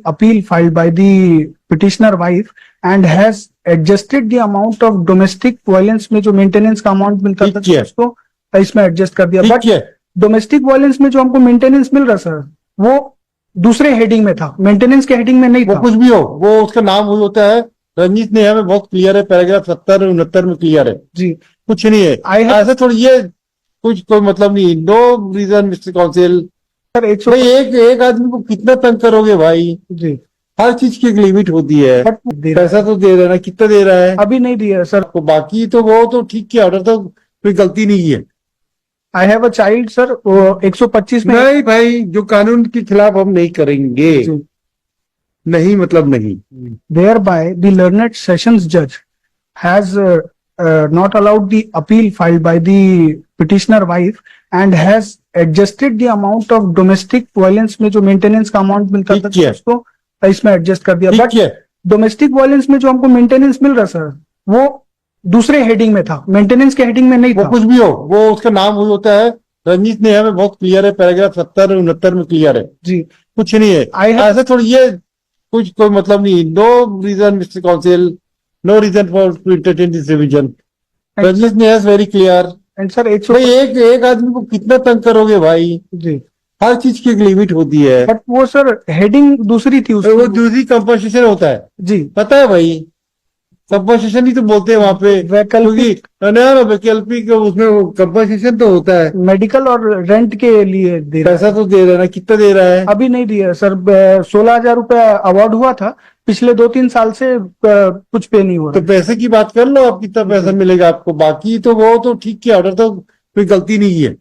appeal filed by the petitioner wife and has adjusted the amount of domestic violence में जो maintenance का amount मिलता था उसको इसमें एडजस्ट कर दिया। बट डोमेस्टिक वायलेंस में जो हमको मेंटेनेंस मिल रहा सर वो दूसरे हेडिंग में था, मेंटेनेंस के हेडिंग में नहीं था। कुछ भी हो वो उसका नाम वही होता है। रंजीत नेहा में बहुत क्लियर है, पैराग्राफ 70 और 69 में क्लियर है जी, कुछ नहीं है ऐसा थोड़ी ये कुछ कोई मतलब नहीं। No reason Mister counsel sir एक आदमी को कितना तंग करोगे भाई जी, हर चीज की एक लिमिट होती है। पैसा तो दे रहा है ना, कितना दे रहा है? अभी नहीं दिया सर। तो बाकी तो वो तो ठीक किया, ऑर्डर तो कोई गलती नहीं है। I have a child sir 125 में नहीं भाई, जो कानून के खिलाफ हम नहीं करेंगे, नहीं मतलब नहीं। thereby the learned sessions judge has not allowed the appeal filed by the petitioner wife and has adjusted the amount of domestic violence में जो मेंटेनेंस का अमाउंट मिलता था उसको इसमें एडजस्ट कर दिया। बट डोमेस्टिक वायलेंस में जो हमको मेंटेनेंस मिल रहा सर वो दूसरे हेडिंग में था, मेंटेनेंस के हेडिंग में नहीं था। कुछ भी हो वो उसका नाम वही होता है। रंजीत नेहा में बहुत क्लियर है, पैराग्राफ 70 और 69 में क्लियर है जी, कुछ नहीं है ऐसा थोड़ी ये कुछ कोई मतलब नहीं। No reason Mister counsel, no reason for to entertain this revision. Ranjit Neha is very clear. And sir एक आदमी को कितना तंग करोगे भाई जी, हर चीज की एक लिमिट होती है। बट वो सर हेडिंग दूसरी थी, वो दूसरी कंपनसेशन होता है जी, पता है भाई। कंपनसेशन ही तो बोलते हैं वहां पे, वैकल्पिक वैकल्पिक उसमें कंपनसेशन तो होता है। मेडिकल और रेंट के लिए दे पैसा तो दे रहा है ना, कितना दे रहा है? अभी नहीं दिया सर। 16,000 रुपया अवार्ड हुआ था, पिछले 2-3 साल से कुछ पे नहीं हो रहा। तो पैसे की बात कर लो, आप कितना पैसा मिलेगा आपको। बाकी तो वो तो ठीक किया, ऑर्डर तो कोई गलती नहीं है।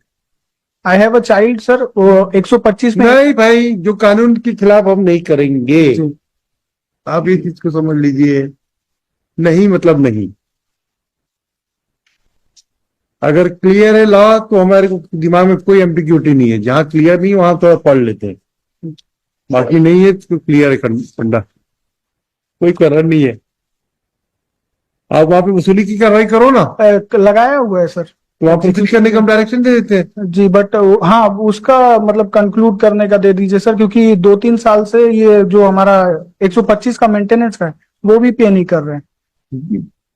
I have a child sir 125 में नहीं भाई, जो कानून के खिलाफ हम नहीं करेंगे, आप ये चीज को समझ लीजिए। नहीं मतलब नहीं। अगर क्लियर है लॉ तो हमारे को दिमाग में कोई एम्बिग्यूटी नहीं है। जहां क्लियर नहीं वहां थोड़ा पढ़ लेते हैं, बाकी नहीं है तो क्लियर है फंडा, कोई करर नहीं है। आप वहां पे वसूली की कार्रवाई करो ना, लगाया हुआ है सर। तो आप वसूली करने का हम डायरेक्शन दे देते हैं जी। बट हाँ उसका मतलब कंक्लूड करने का दे दीजिए सर, क्योंकि 2-3 साल से ये जो हमारा 125 का मेंटेनेंस का है वो भी पे नहीं कर रहे हैं।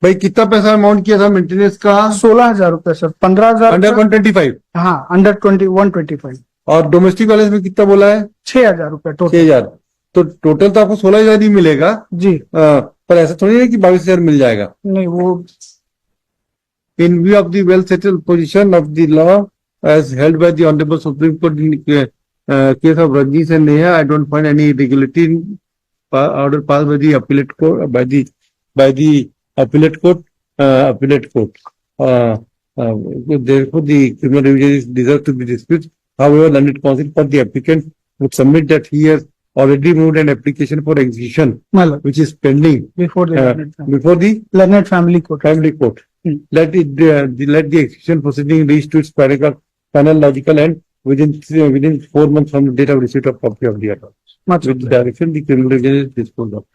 भाई कितना पैसा अमाउंट किया था मेंटेनेंस का? 16,000 रुपए सर। 15,000 अंडर 125। हाँ अंडर 125। और डोमेस्टिक वायलेंस में कितना बोला है? 6,000 रुपए टोटल। 6,000। तो टोटल तो आपको 16,000 ही मिलेगा जी। पर ऐसा थोड़ी है कि 22,000 मिल जाएगा। नहीं वो in view of the well settled position of the law as held by the Honorable Supreme Court in case of Ranjit and Neha, I don't find any irregularity in order passed by the appellate court by the appellate court. Therefore, the criminal revision is deserved to be dismissed. However, learned counsel for the applicant would submit that he has already moved an application for execution, which is pending before the learned family court. Let the execution proceeding reach to its final logical end within 4 months from the date of receipt of copy of the order. With direction, the criminal revision is disposed of.